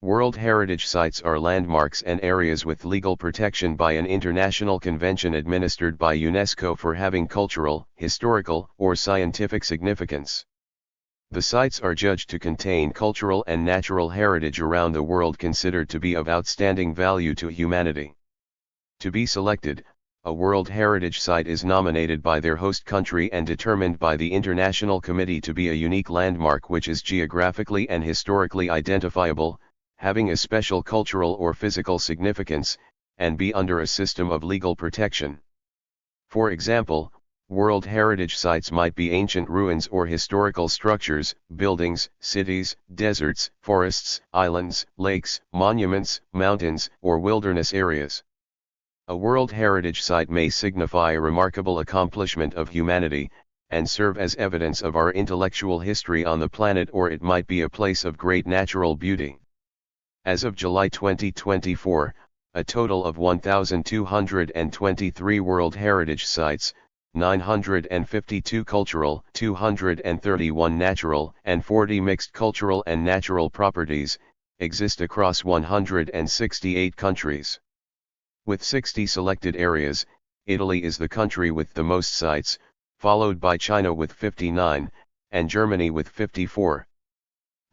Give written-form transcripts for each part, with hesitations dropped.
World Heritage Sites are landmarks and areas with legal protection by an international convention administered by UNESCO for having cultural, historical, or scientific significance. The sites are judged to contain cultural and natural heritage around the world considered to be of outstanding value to humanity. To be selected, a World Heritage Site is nominated by their host country and determined by the International Committee to be a unique landmark which is geographically and historically identifiable, having a special cultural or physical significance, and be under a system of legal protection. For example, World Heritage Sites might be ancient ruins or historical structures, buildings, cities, deserts, forests, islands, lakes, monuments, mountains, or wilderness areas. A World Heritage Site may signify a remarkable accomplishment of humanity, and serve as evidence of our intellectual history on the planet, or it might be a place of great natural beauty. As of July 2024, a total of 1,223 World Heritage Sites, 952 cultural, 231 natural, and 40 mixed cultural and natural properties, exist across 168 countries. With 60 selected areas, Italy is the country with the most sites, followed by China with 59, and Germany with 54.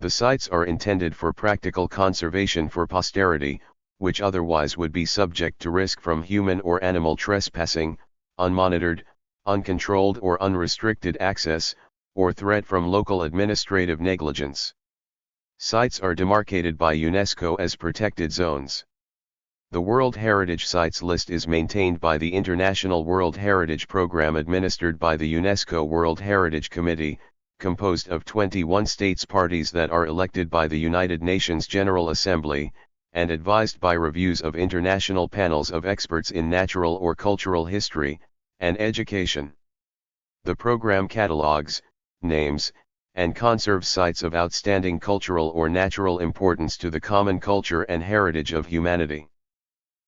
The sites are intended for practical conservation for posterity, which otherwise would be subject to risk from human or animal trespassing, unmonitored, uncontrolled or unrestricted access, or threat from local administrative negligence. Sites are demarcated by UNESCO as protected zones. The World Heritage Sites list is maintained by the International World Heritage Program administered by the UNESCO World Heritage Committee, composed of 21 states parties that are elected by the United Nations General Assembly, and advised by reviews of international panels of experts in natural or cultural history, and education. The program catalogs, names, and conserves sites of outstanding cultural or natural importance to the common culture and heritage of humanity.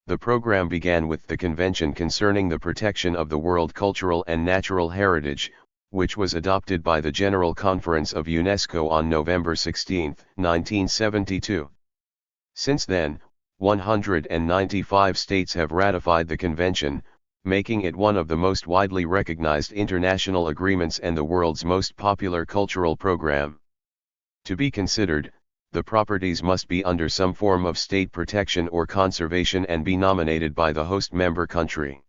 The program began with the Convention Concerning the Protection of the World Cultural and Natural Heritage, which was adopted by the General Conference of UNESCO on November 16, 1972. Since then, 195 states have ratified the convention, making it one of the most widely recognized international agreements and the world's most popular cultural program. To be considered, the properties must be under some form of state protection or conservation and be nominated by the host member country.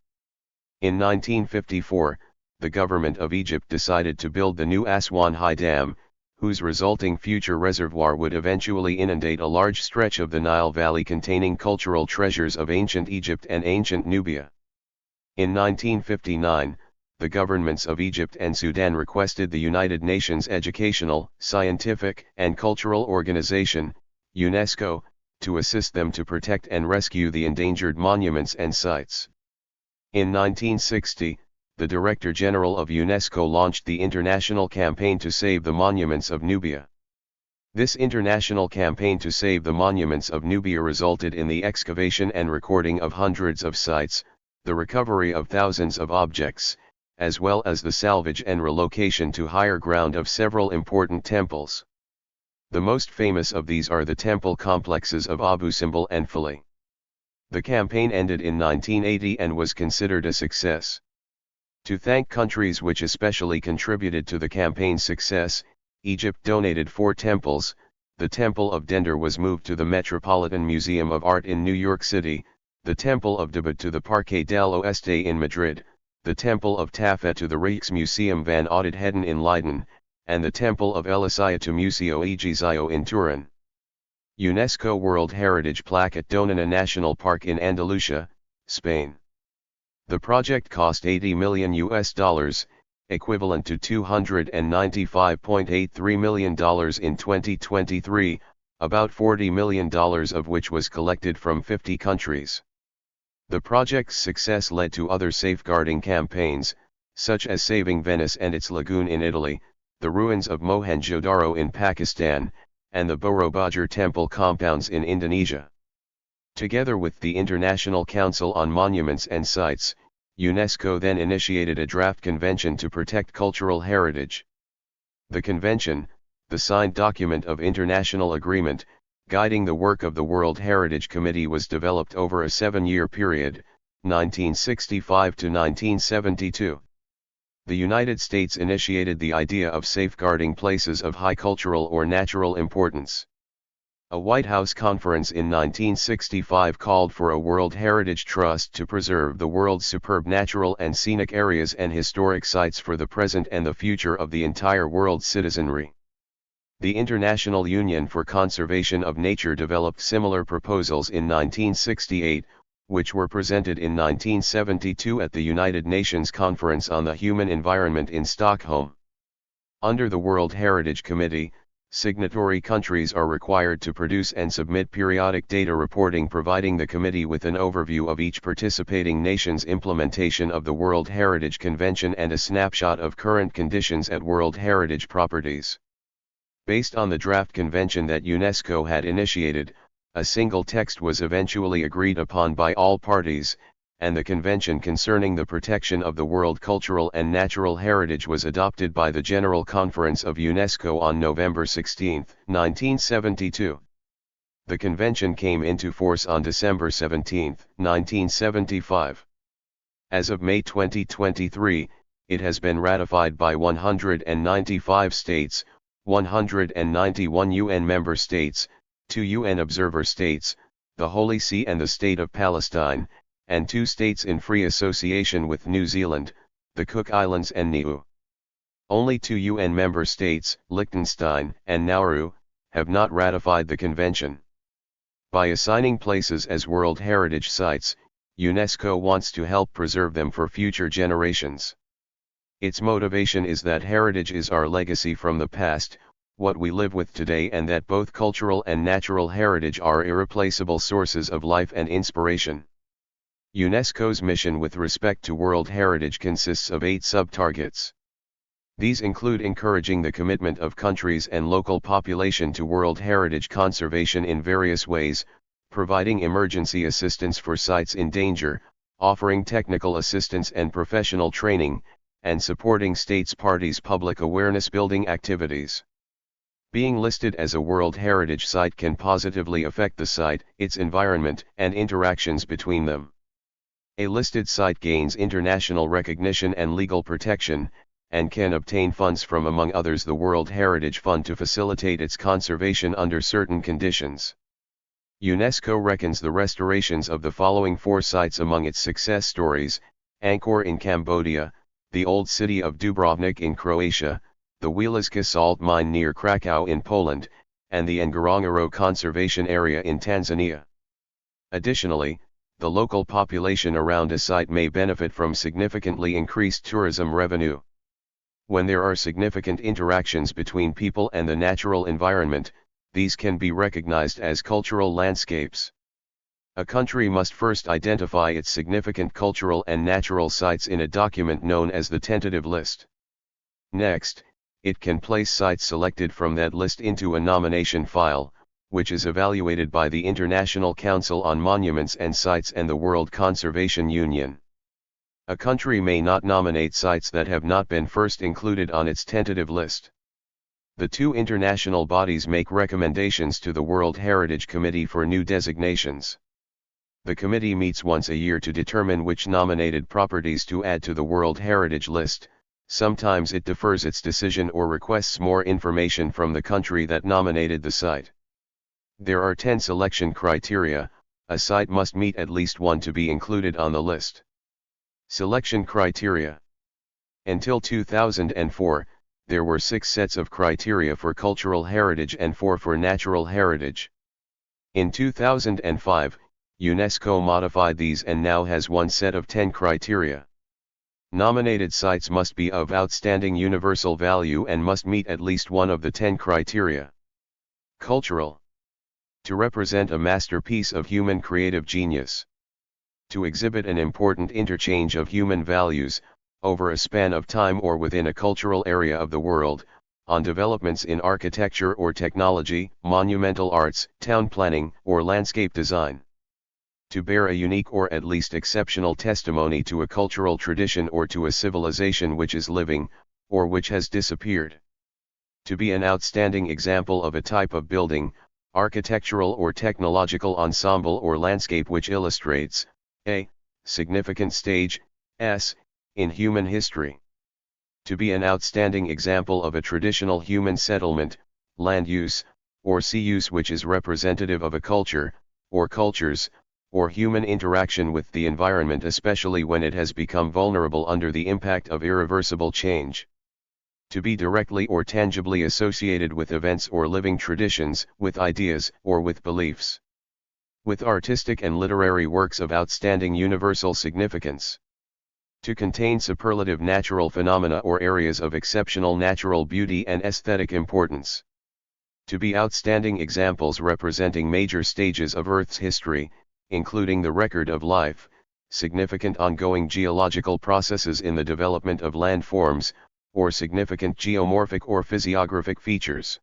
In 1954, the government of Egypt decided to build the new Aswan High Dam, whose resulting future reservoir would eventually inundate a large stretch of the Nile Valley containing cultural treasures of ancient Egypt and ancient Nubia. In 1959, the governments of Egypt and Sudan requested the United Nations Educational, Scientific, and Cultural Organization, UNESCO, to assist them to protect and rescue the endangered monuments and sites. In 1960, the Director General of UNESCO launched the international campaign to save the monuments of Nubia. This international campaign to save the monuments of Nubia resulted in the excavation and recording of hundreds of sites, the recovery of thousands of objects, as well as the salvage and relocation to higher ground of several important temples. The most famous of these are the temple complexes of Abu Simbel and Philae. The campaign ended in 1980 and was considered a success. To thank countries which especially contributed to the campaign's success, Egypt donated 4 temples. The Temple of Dender was moved to the Metropolitan Museum of Art in New York City, the Temple of Debod to the Parque del Oeste in Madrid, the Temple of Tafet to the Rijksmuseum van Oudheden in Leiden, and the Temple of Elisaya to Museo Egizio in Turin. UNESCO World Heritage Plaque at Donana National Park in Andalusia, Spain. The project cost $80 million, equivalent to $295.83 million in 2023, about $40 million of which was collected from 50 countries. The project's success led to other safeguarding campaigns, such as saving Venice and its lagoon in Italy, the ruins of Mohenjo-Daro in Pakistan, and the Borobudur temple compounds in Indonesia. Together with the International Council on Monuments and Sites, UNESCO then initiated a draft convention to protect cultural heritage. The convention, the signed document of international agreement, Guiding the work of the World Heritage Committee was developed over a 7-year period, 1965 to 1972. The United States initiated the idea of safeguarding places of high cultural or natural importance. A White House conference in 1965 called for a World Heritage Trust to preserve the world's superb natural and scenic areas and historic sites for the present and the future of the entire world's citizenry. The International Union for Conservation of Nature developed similar proposals in 1968, which were presented in 1972 at the United Nations Conference on the Human Environment in Stockholm. Under the World Heritage Committee, signatory countries are required to produce and submit periodic data reporting providing the committee with an overview of each participating nation's implementation of the World Heritage Convention and a snapshot of current conditions at World Heritage properties. Based on the draft convention that UNESCO had initiated, a single text was eventually agreed upon by all parties, and the Convention concerning the protection of the world cultural and natural heritage was adopted by the General Conference of UNESCO on November 16, 1972. The convention came into force on December 17, 1975. As of May 2023, it has been ratified by 195 states, 191 UN member states, 2 UN observer states, the Holy See and the State of Palestine, and 2 states in free association with New Zealand, the Cook Islands and Niue. Only 2 UN member states, Liechtenstein and Nauru, have not ratified the convention. By assigning places as World Heritage Sites, UNESCO wants to help preserve them for future generations. Its motivation is that heritage is our legacy from the past, what we live with today, and that both cultural and natural heritage are irreplaceable sources of life and inspiration. UNESCO's mission with respect to World Heritage consists of 8 sub-targets. These include encouraging the commitment of countries and local population to World Heritage conservation in various ways, providing emergency assistance for sites in danger, offering technical assistance and professional training, and supporting states parties' public awareness building activities. Being listed as a World Heritage Site can positively affect the site, its environment, and interactions between them. A listed site gains international recognition and legal protection, and can obtain funds from, among others, the World Heritage Fund to facilitate its conservation under certain conditions. UNESCO reckons the restorations of the following 4 sites among its success stories: Angkor in Cambodia, the Old City of Dubrovnik in Croatia, the Wieliczka salt mine near Krakow in Poland, and the Ngorongoro Conservation Area in Tanzania. Additionally, the local population around a site may benefit from significantly increased tourism revenue. When there are significant interactions between people and the natural environment, these can be recognized as cultural landscapes. A country must first identify its significant cultural and natural sites in a document known as the tentative list. Next, it can place sites selected from that list into a nomination file, which is evaluated by the International Council on Monuments and Sites and the World Conservation Union. A country may not nominate sites that have not been first included on its tentative list. The 2 international bodies make recommendations to the World Heritage Committee for new designations. The committee meets once a year to determine which nominated properties to add to the World Heritage List. Sometimes it defers its decision or requests more information from the country that nominated the site. There are 10 selection criteria. A site must meet at least 1 to be included on the list. Selection criteria. Until 2004, there were 6 sets of criteria for cultural heritage and 4 for natural heritage. In 2005, UNESCO modified these and now has 1 set of 10 criteria. Nominated sites must be of outstanding universal value and must meet at least 1 of the 10 criteria. Cultural. To represent a masterpiece of human creative genius. To exhibit an important interchange of human values, over a span of time or within a cultural area of the world, on developments in architecture or technology, monumental arts, town planning, or landscape design. To bear a unique or at least exceptional testimony to a cultural tradition or to a civilization which is living, or which has disappeared. To be an outstanding example of a type of building, architectural or technological ensemble or landscape which illustrates a significant stage s in human history. To be an outstanding example of a traditional human settlement, land use, or sea use which is representative of a culture, or cultures, or human interaction with the environment, especially when it has become vulnerable under the impact of irreversible change. To be directly or tangibly associated with events or living traditions, with ideas or with beliefs. With artistic and literary works of outstanding universal significance. To contain superlative natural phenomena or areas of exceptional natural beauty and aesthetic importance. To be outstanding examples representing major stages of Earth's history, including the record of life, significant ongoing geological processes in the development of landforms, or significant geomorphic or physiographic features.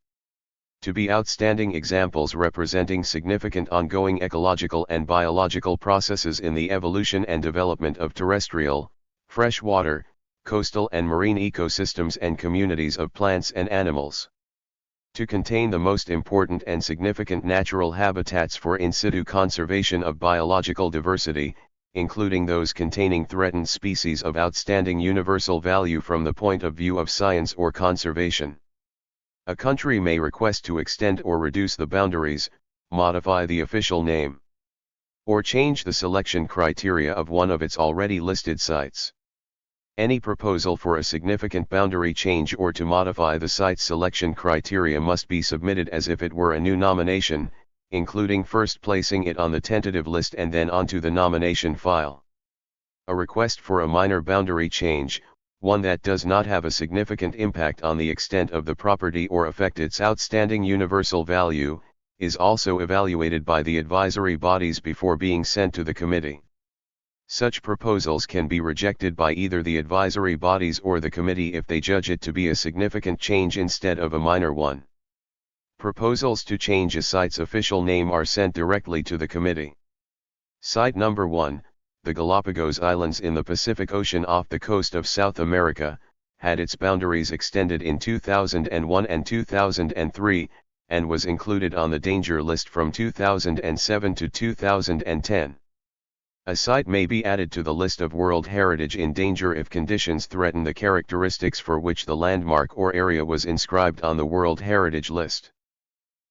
To be outstanding examples representing significant ongoing ecological and biological processes in the evolution and development of terrestrial, freshwater, coastal and marine ecosystems and communities of plants and animals. To contain the most important and significant natural habitats for in situ conservation of biological diversity, including those containing threatened species of outstanding universal value from the point of view of science or conservation. A country may request to extend or reduce the boundaries, modify the official name, or change the selection criteria of one of its already listed sites. Any proposal for a significant boundary change or to modify the site's selection criteria must be submitted as if it were a new nomination, including first placing it on the tentative list and then onto the nomination file. A request for a minor boundary change, one that does not have a significant impact on the extent of the property or affect its outstanding universal value, is also evaluated by the advisory bodies before being sent to the committee. Such proposals can be rejected by either the advisory bodies or the committee if they judge it to be a significant change instead of a minor one. Proposals to change a site's official name are sent directly to the committee. Site number 1, the Galapagos Islands in the Pacific Ocean off the coast of South America, had its boundaries extended in 2001 and 2003, and was included on the danger list from 2007 to 2010. A site may be added to the list of World Heritage in danger if conditions threaten the characteristics for which the landmark or area was inscribed on the World Heritage list.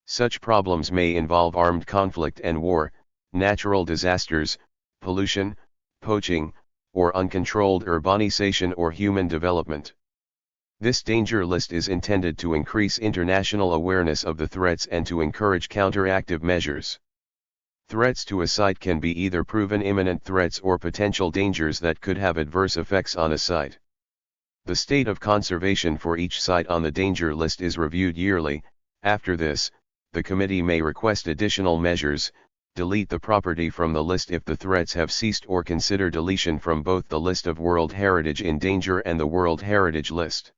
Such problems may involve armed conflict and war, natural disasters, pollution, poaching, or uncontrolled urbanization or human development. This danger list is intended to increase international awareness of the threats and to encourage counteractive measures. Threats to a site can be either proven imminent threats or potential dangers that could have adverse effects on a site. The state of conservation for each site on the danger list is reviewed yearly. After this, the committee may request additional measures, delete the property from the list if the threats have ceased, or consider deletion from both the list of World Heritage in danger and the World Heritage list.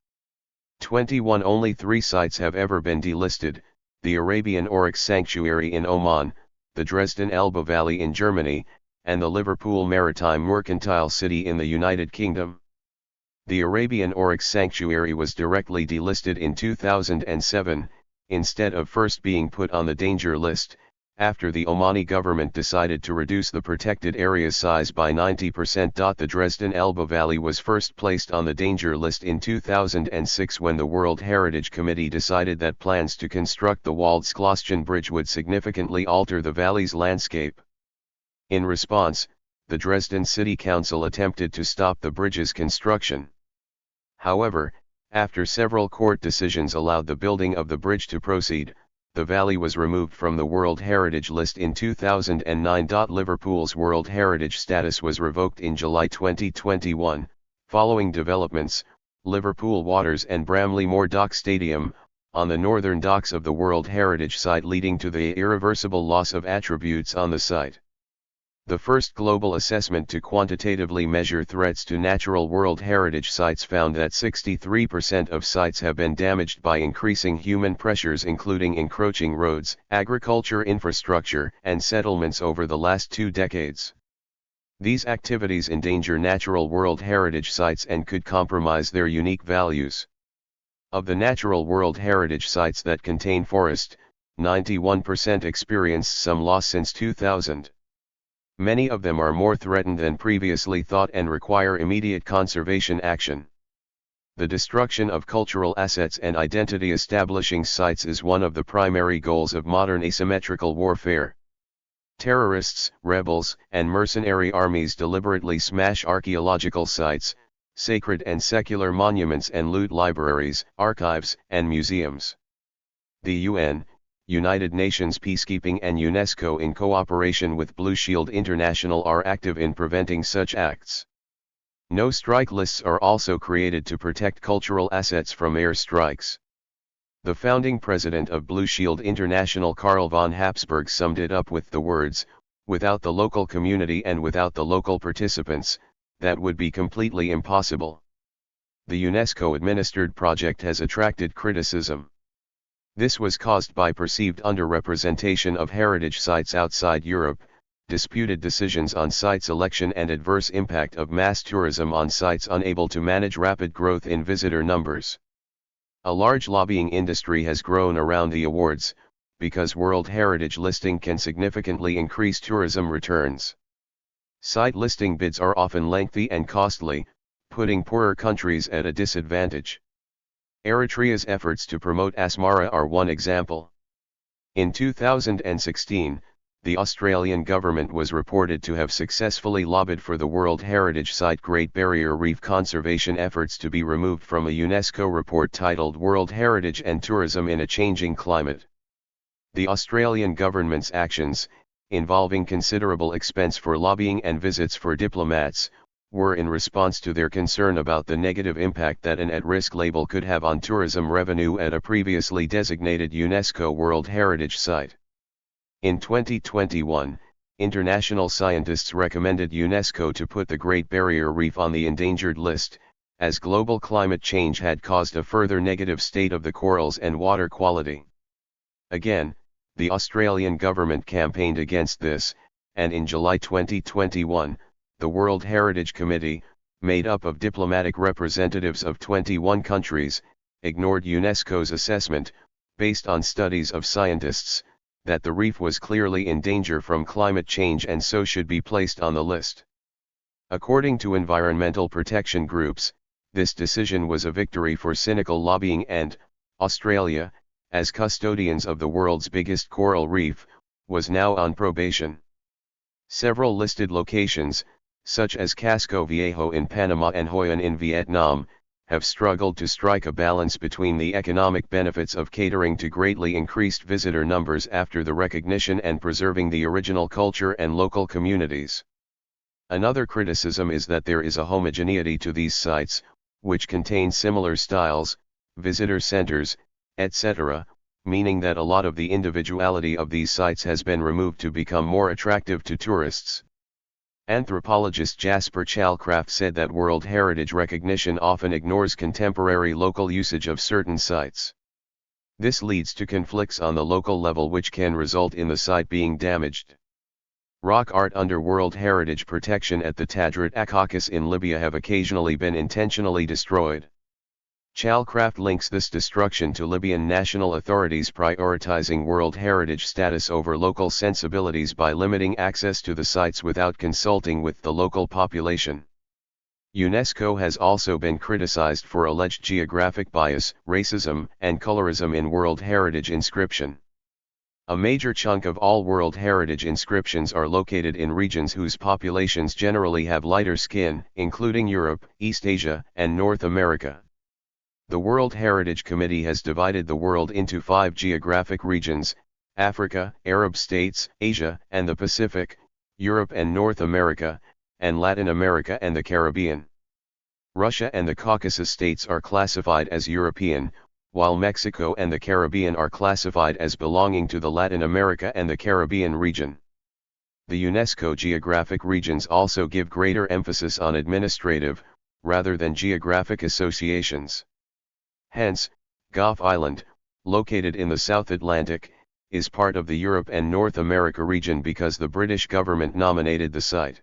21 Only 3 sites have ever been delisted: the Arabian Oryx Sanctuary in Oman, the Dresden Elbe Valley in Germany, and the Liverpool Maritime Mercantile City in the United Kingdom. The Arabian Oryx Sanctuary was directly delisted in 2007, instead of first being put on the danger list, after the Omani government decided to reduce the protected area's size by 90%. The Dresden Elbe Valley was first placed on the danger list in 2006 when the World Heritage Committee decided that plans to construct the walled Schlosschen Bridge would significantly alter the valley's landscape. In response, the Dresden City Council attempted to stop the bridge's construction. However, after several court decisions allowed the building of the bridge to proceed, the valley was removed from the World Heritage list in 2009. Liverpool's World Heritage status was revoked in July 2021, following developments, Liverpool Waters and Bramley Moor Dock Stadium, on the northern docks of the World Heritage site, leading to the irreversible loss of attributes on the site. The first global assessment to quantitatively measure threats to natural World Heritage sites found that 63% of sites have been damaged by increasing human pressures, including encroaching roads, agriculture infrastructure, and settlements over the last 2 decades. These activities endanger natural World Heritage sites and could compromise their unique values. Of the natural World Heritage sites that contain forest, 91% experienced some loss since 2000. Many of them are more threatened than previously thought and require immediate conservation action. The destruction of cultural assets and identity-establishing sites is one of the primary goals of modern asymmetrical warfare. Terrorists, rebels, and mercenary armies deliberately smash archaeological sites, sacred and secular monuments, and loot libraries, archives, and museums. The UN, United Nations Peacekeeping, and UNESCO, in cooperation with Blue Shield International, are active in preventing such acts. No-strike lists are also created to protect cultural assets from air strikes. The founding president of Blue Shield International, Karl von Habsburg, summed it up with the words, "Without the local community and without the local participants, that would be completely impossible." The UNESCO-administered project has attracted criticism. This was caused by perceived underrepresentation of heritage sites outside Europe, disputed decisions on site selection, and adverse impact of mass tourism on sites unable to manage rapid growth in visitor numbers. A large lobbying industry has grown around the awards, because World Heritage listing can significantly increase tourism returns. Site listing bids are often lengthy and costly, putting poorer countries at a disadvantage. Eritrea's efforts to promote Asmara are one example. In 2016, the Australian government was reported to have successfully lobbied for the World Heritage Site Great Barrier Reef conservation efforts to be removed from a UNESCO report titled World Heritage and Tourism in a Changing Climate. The Australian government's actions, involving considerable expense for lobbying and visits for diplomats, were in response to their concern about the negative impact that an at-risk label could have on tourism revenue at a previously designated UNESCO World Heritage Site. In 2021, international scientists recommended UNESCO to put the Great Barrier Reef on the endangered list, as global climate change had caused a further negative state of the corals and water quality. Again, the Australian government campaigned against this, and in July 2021, the World Heritage Committee, made up of diplomatic representatives of 21 countries, ignored UNESCO's assessment, based on studies of scientists, that the reef was clearly in danger from climate change and so should be placed on the list. According to environmental protection groups, this decision was a victory for cynical lobbying and, Australia, as custodians of the world's biggest coral reef, was now on probation. Several listed locations, such as Casco Viejo in Panama and Hoi An in Vietnam, have struggled to strike a balance between the economic benefits of catering to greatly increased visitor numbers after the recognition and preserving the original culture and local communities. Another criticism is that there is a homogeneity to these sites, which contain similar styles, visitor centers, etc., meaning that a lot of the individuality of these sites has been removed to become more attractive to tourists. Anthropologist Jasper Chalcraft said that World Heritage recognition often ignores contemporary local usage of certain sites. This leads to conflicts on the local level which can result in the site being damaged. Rock art under World Heritage protection at the Tadrit Akakis in Libya have occasionally been intentionally destroyed. Chalcraft links this destruction to Libyan national authorities prioritizing World Heritage status over local sensibilities by limiting access to the sites without consulting with the local population. UNESCO has also been criticized for alleged geographic bias, racism, and colorism in World Heritage inscription. A major chunk of all World Heritage inscriptions are located in regions whose populations generally have lighter skin, including Europe, East Asia, and North America. The World Heritage Committee has divided the world into 5 geographic regions: Africa, Arab states, Asia and the Pacific, Europe and North America, and Latin America and the Caribbean. Russia and the Caucasus states are classified as European, while Mexico and the Caribbean are classified as belonging to the Latin America and the Caribbean region. The UNESCO geographic regions also give greater emphasis on administrative, rather than geographic associations. Hence, Gough Island, located in the South Atlantic, is part of the Europe and North America region because the British government nominated the site.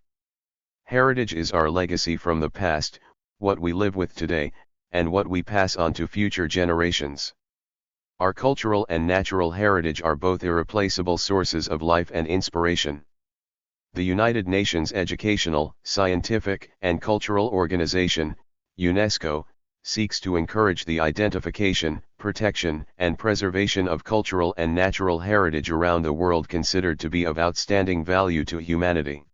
Heritage is our legacy from the past, what we live with today, and what we pass on to future generations. Our cultural and natural heritage are both irreplaceable sources of life and inspiration. The United Nations Educational, Scientific, and Cultural Organization, UNESCO, seeks to encourage the identification, protection, and preservation of cultural and natural heritage around the world considered to be of outstanding value to humanity.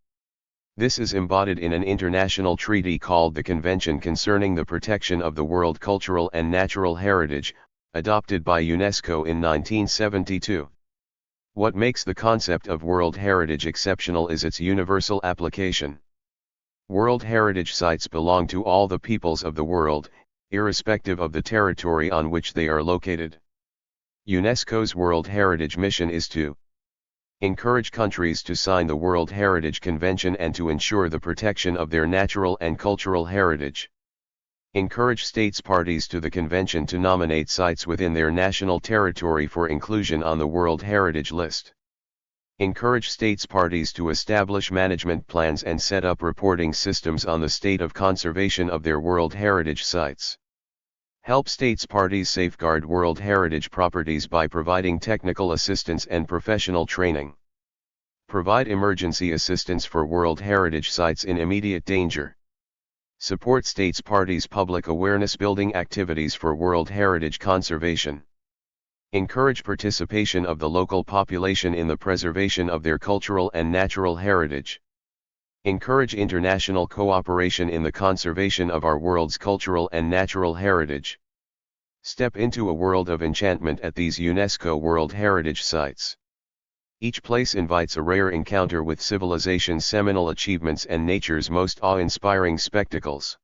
This is embodied in an international treaty called the Convention Concerning the Protection of the World Cultural and Natural Heritage, adopted by UNESCO in 1972. What makes the concept of World Heritage exceptional is its universal application. World Heritage sites belong to all the peoples of the world, irrespective of the territory on which they are located. UNESCO's World Heritage mission is to encourage countries to sign the World Heritage Convention and to ensure the protection of their natural and cultural heritage. Encourage states parties to the convention to nominate sites within their national territory for inclusion on the World Heritage List. Encourage states parties to establish management plans and set up reporting systems on the state of conservation of their World Heritage sites. Help states parties safeguard World Heritage properties by providing technical assistance and professional training. Provide emergency assistance for World Heritage sites in immediate danger. Support states parties' public awareness building activities for World Heritage conservation. Encourage participation of the local population in the preservation of their cultural and natural heritage. Encourage international cooperation in the conservation of our world's cultural and natural heritage. Step into a world of enchantment at these UNESCO World Heritage sites. Each place invites a rare encounter with civilization's seminal achievements and nature's most awe-inspiring spectacles.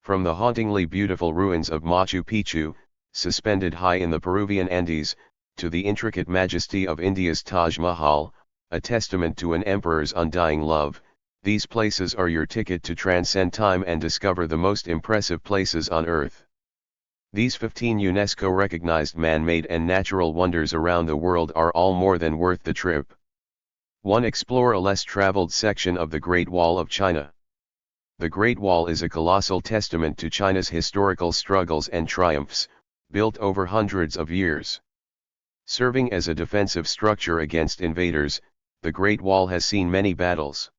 From the hauntingly beautiful ruins of Machu Picchu, suspended high in the Peruvian Andes, to the intricate majesty of India's Taj Mahal, a testament to an emperor's undying love, these places are your ticket to transcend time and discover the most impressive places on Earth. These 15 UNESCO-recognized man-made and natural wonders around the world are all more than worth the trip. 1. Explore a less traveled section of the Great Wall of China. The Great Wall is a colossal testament to China's historical struggles and triumphs, built over hundreds of years. Serving as a defensive structure against invaders, the Great Wall has seen many battles.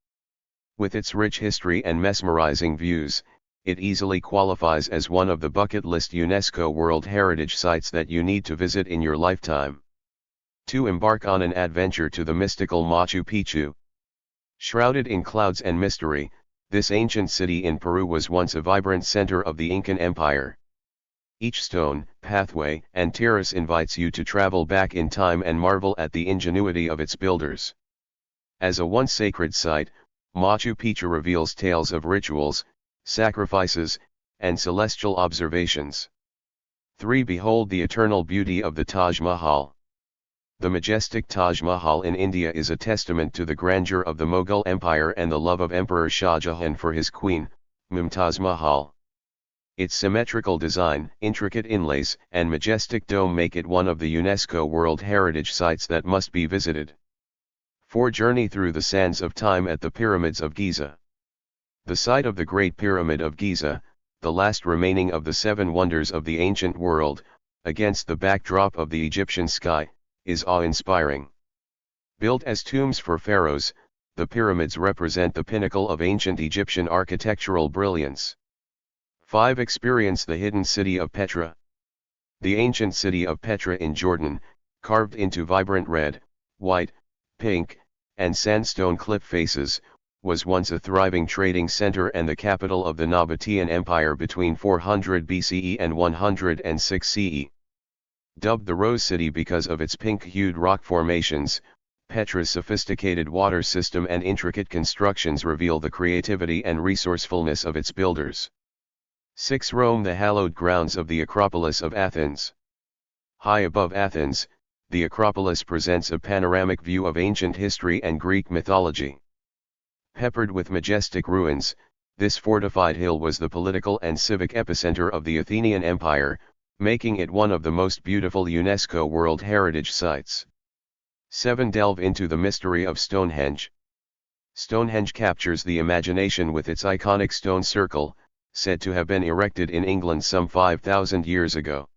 With its rich history and mesmerizing views, it easily qualifies as one of the bucket list UNESCO World Heritage sites that you need to visit in your lifetime. 2. Embark on an adventure to the mystical Machu Picchu. Shrouded in clouds and mystery, this ancient city in Peru was once a vibrant center of the Incan Empire. Each stone, pathway, and terrace invites you to travel back in time and marvel at the ingenuity of its builders. As a once sacred site, Machu Picchu reveals tales of rituals, sacrifices, and celestial observations. 3. Behold the eternal beauty of the Taj Mahal. The majestic Taj Mahal in India is a testament to the grandeur of the Mughal Empire and the love of Emperor Shah Jahan for his queen, Mumtaz Mahal. Its symmetrical design, intricate inlays, and majestic dome make it one of the UNESCO World Heritage sites that must be visited. 4. Journey through the sands of time at the Pyramids of Giza. The site of the Great Pyramid of Giza, the last remaining of the 7 wonders of the ancient world, against the backdrop of the Egyptian sky, is awe-inspiring. Built as tombs for pharaohs, the pyramids represent the pinnacle of ancient Egyptian architectural brilliance. 5. Experience the hidden city of Petra. The ancient city of Petra in Jordan, carved into vibrant red, white, pink, and sandstone cliff faces, was once a thriving trading center and the capital of the Nabatean Empire between 400 BCE and 106 CE. Dubbed the Rose City because of its pink-hued rock formations, Petra's sophisticated water system and intricate constructions reveal the creativity and resourcefulness of its builders. 6. Rome, the hallowed grounds of the Acropolis of Athens. High above Athens, the Acropolis presents a panoramic view of ancient history and Greek mythology. Peppered with majestic ruins, this fortified hill was the political and civic epicenter of the Athenian Empire, making it one of the most beautiful UNESCO World Heritage sites. 7. Delve into the mystery of Stonehenge. Stonehenge captures the imagination with its iconic stone circle, said to have been erected in England some 5,000 years ago.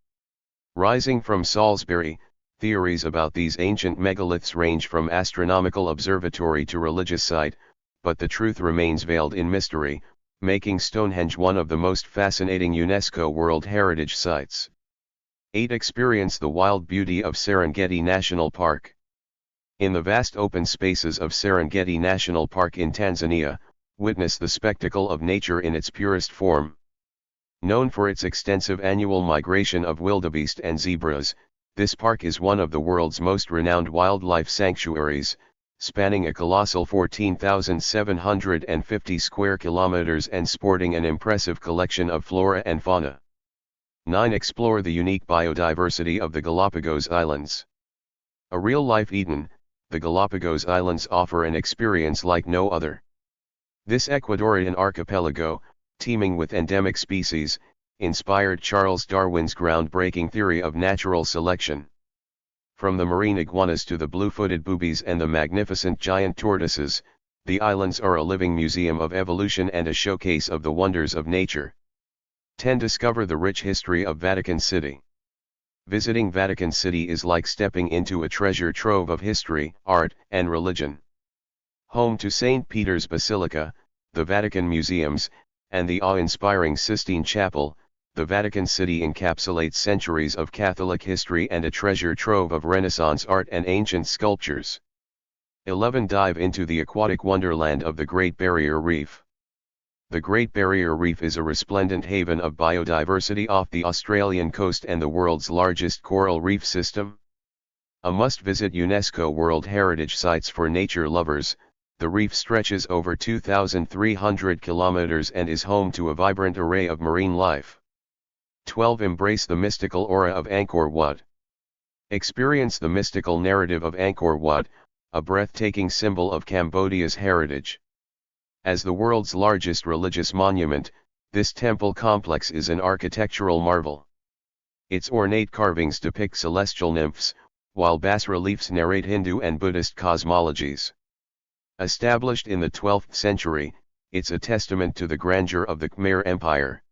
Rising from Salisbury, theories about these ancient megaliths range from astronomical observatory to religious site, but the truth remains veiled in mystery, making Stonehenge one of the most fascinating UNESCO World Heritage Sites. 8. Experience the wild beauty of Serengeti National Park. In the vast open spaces of Serengeti National Park in Tanzania, witness the spectacle of nature in its purest form. Known for its extensive annual migration of wildebeest and zebras, this park is one of the world's most renowned wildlife sanctuaries, spanning a colossal 14,750 square kilometers and sporting an impressive collection of flora and fauna. 9. Explore the unique biodiversity of the Galapagos Islands. A real-life Eden, the Galapagos Islands offer an experience like no other. This Ecuadorian archipelago, teeming with endemic species, inspired Charles Darwin's groundbreaking theory of natural selection. From the marine iguanas to the blue-footed boobies and the magnificent giant tortoises, the islands are a living museum of evolution and a showcase of the wonders of nature. 10. Discover the rich history of Vatican City. Visiting Vatican City is like stepping into a treasure trove of history, art, and religion. Home to St. Peter's Basilica, the Vatican Museums, and the awe-inspiring Sistine Chapel, the Vatican City encapsulates centuries of Catholic history and a treasure trove of Renaissance art and ancient sculptures. 11. Dive into the aquatic wonderland of the Great Barrier Reef. The Great Barrier Reef is a resplendent haven of biodiversity off the Australian coast and the world's largest coral reef system. A must-visit UNESCO World Heritage Sites for nature lovers. The reef stretches over 2,300 kilometers and is home to a vibrant array of marine life. 12. Embrace the mystical aura of Angkor Wat. Experience the mystical narrative of Angkor Wat, a breathtaking symbol of Cambodia's heritage. As the world's largest religious monument, this temple complex is an architectural marvel. Its ornate carvings depict celestial nymphs, while bas-reliefs narrate Hindu and Buddhist cosmologies. Established in the 12th century, it's a testament to the grandeur of the Khmer Empire.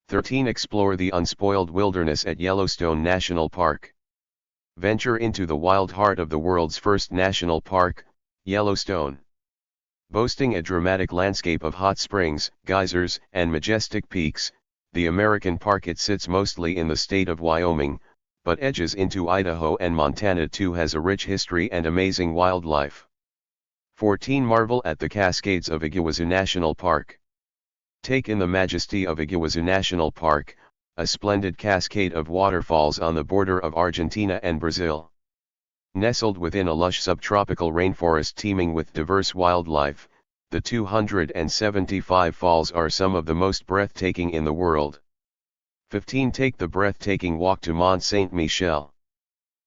13. Explore the unspoiled wilderness at Yellowstone National Park. Venture into the wild heart of the world's first national park, Yellowstone. Boasting a dramatic landscape of hot springs, geysers, and majestic peaks, the American park sits mostly in the state of Wyoming, but edges into Idaho and Montana too. Has a rich history and amazing wildlife. 14. Marvel at the Cascades of Iguazu National Park. Take in the majesty of Iguazu National Park, a splendid cascade of waterfalls on the border of Argentina and Brazil. Nestled within a lush subtropical rainforest teeming with diverse wildlife, the 275 falls are some of the most breathtaking in the world. 15. Take the breathtaking walk to Mont Saint-Michel.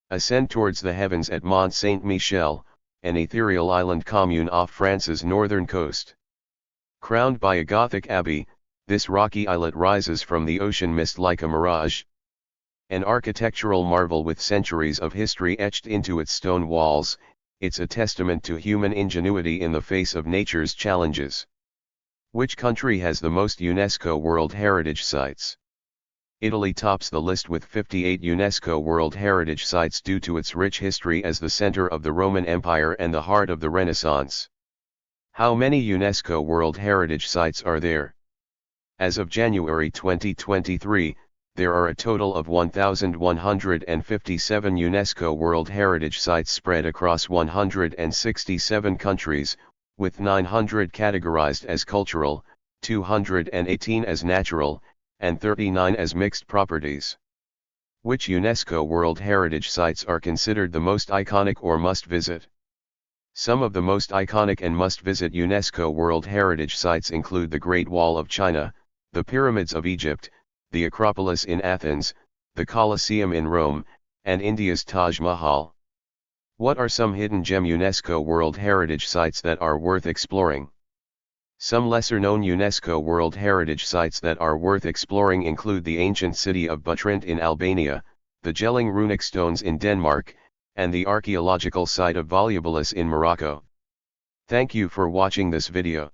Ascend towards the heavens at Mont Saint-Michel, an ethereal island commune off France's northern coast. Crowned by a Gothic abbey, this rocky islet rises from the ocean mist like a mirage. An architectural marvel with centuries of history etched into its stone walls, it's a testament to human ingenuity in the face of nature's challenges. Which country has the most UNESCO World Heritage Sites? Italy tops the list with 58 UNESCO World Heritage Sites due to its rich history as the center of the Roman Empire and the heart of the Renaissance. How many UNESCO World Heritage Sites are there? As of January 2023, there are a total of 1,157 UNESCO World Heritage Sites spread across 167 countries, with 900 categorized as cultural, 218 as natural, and 39 as mixed properties. Which UNESCO World Heritage Sites are considered the most iconic or must-visit? Some of the most iconic and must-visit UNESCO World Heritage Sites include the Great Wall of China, the Pyramids of Egypt, the Acropolis in Athens, the Colosseum in Rome, and India's Taj Mahal. What are some hidden gem UNESCO World Heritage Sites that are worth exploring? Some lesser-known UNESCO World Heritage Sites that are worth exploring include the ancient city of Butrint in Albania, the Jelling runic stones in Denmark, and the archaeological site of Volubilis in Morocco. Thank you for watching this video.